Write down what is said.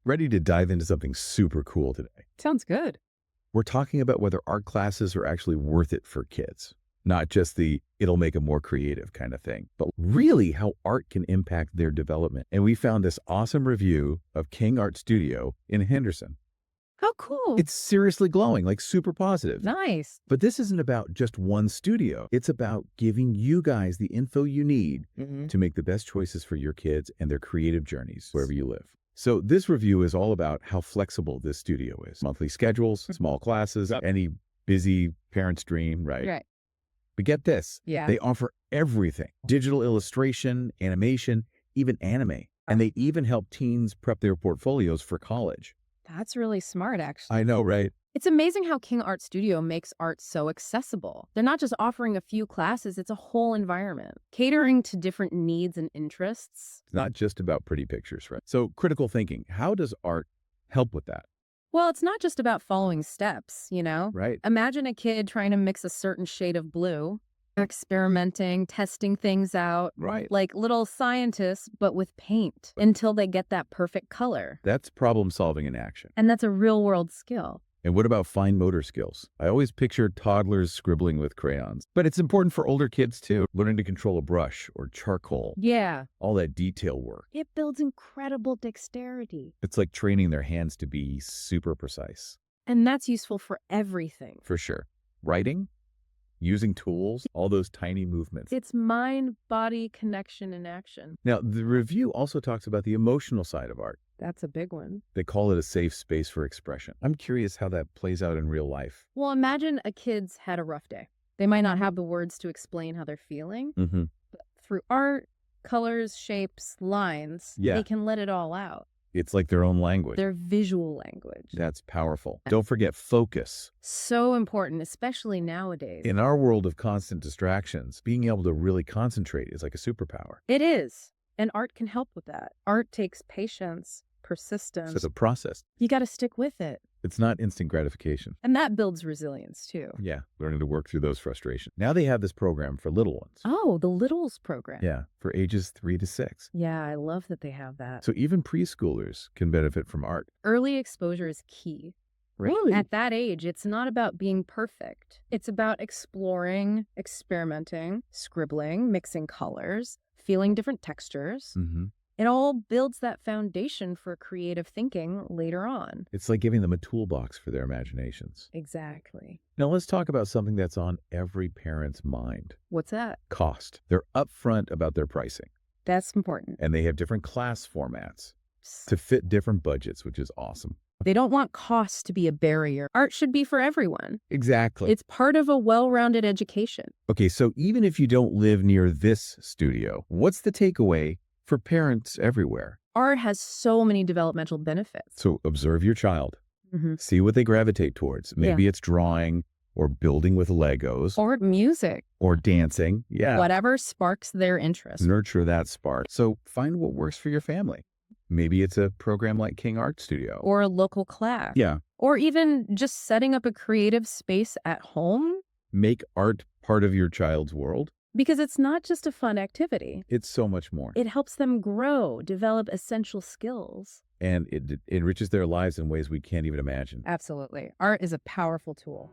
Ready to dive into something super cool today. Sounds good. We're talking about whether art classes are actually worth it for kids. Not just the it'll make them more creative kind of thing, but really how art can impact their development. And we found this awesome review of King Art Studio in Henderson. How cool. It's seriously glowing, like super positive. Nice. But this isn't about just one studio. It's about giving you guys the info you need to make the best choices for your kids and their creative journeys wherever you live. So this review is all about how flexible this studio is. Monthly schedules, small classes, any busy parent's dream, right? Right. But get this, Yeah. they offer everything. Digital illustration, animation, even anime. And they even help teens prep their portfolios for college. That's really smart, actually. I know, right? It's amazing how King Art Studio makes art so accessible. They're not just offering a few classes, it's a whole environment, catering to different needs and interests. It's not just about pretty pictures, right? So critical thinking, how does art help with that, Well, it's not just about following steps, right? Imagine a kid trying to mix a certain shade of blue, experimenting, testing things out, Right. like little scientists, but with paint, until they get that perfect color. That's problem solving in action. And that's a real-world skill. And what about fine motor skills? I always picture toddlers scribbling with crayons, but it's important for older kids too. Learning to control a brush or charcoal, Yeah. all that detail work. It builds incredible dexterity. It's like training their hands to be super precise. And that's useful for everything. For sure. Writing, using tools, all those tiny movements. It's mind-body connection in action. Now, the review also talks about the emotional side of art. That's a big one. They call it a safe space for expression. I'm curious how that plays out in real life. Well, imagine a kid's had a rough day. They might not have the words to explain how they're feeling, Mm-hmm. but through art, colors, shapes, lines, Yeah. they can let it all out. It's like their own language. Their visual language. That's powerful. Don't forget focus. So important, especially nowadays. In our world of constant distractions, being able to really concentrate is like a superpower. It is. And art can help with that. Art takes patience, So persistence. it's a process. You got to stick with it. It's not instant gratification. And that builds resilience too. Yeah, learning to work through those frustrations. Now they have this program for little ones. Oh, the Littles program. Yeah, for ages 3 to 6. Yeah, I love that they have that. So even preschoolers can benefit from art. Early exposure is key. Really? At that age, it's not about being perfect. It's about exploring, experimenting, scribbling, mixing colors, feeling different textures. Mm-hmm. It all builds that foundation for creative thinking later on. It's like giving them a toolbox for their imaginations. Exactly. Now let's talk about something that's on every parent's mind. What's that? Cost. They're upfront about their pricing, That's important. and they have different class formats to fit different budgets, which is awesome. They don't want costs to be a barrier. Art should be for everyone. Exactly. It's part of a well-rounded education. Okay, so even if you don't live near this studio, what's the takeaway for parents everywhere? Art has so many developmental benefits. So observe your child, Mhm. see what they gravitate towards. Maybe it's drawing or building with Legos Or music, or dancing. Yeah. whatever sparks their interest. Nurture that spark. So find what works for your family. Maybe it's a program like King Art Studio. Or a local class. Yeah. Or even just setting up a creative space at home, Make art part of your child's world. because it's not just a fun activity. It's so much more. It helps them grow, develop essential skills. And it enriches their lives in ways we can't even imagine. Absolutely. Art is a powerful tool.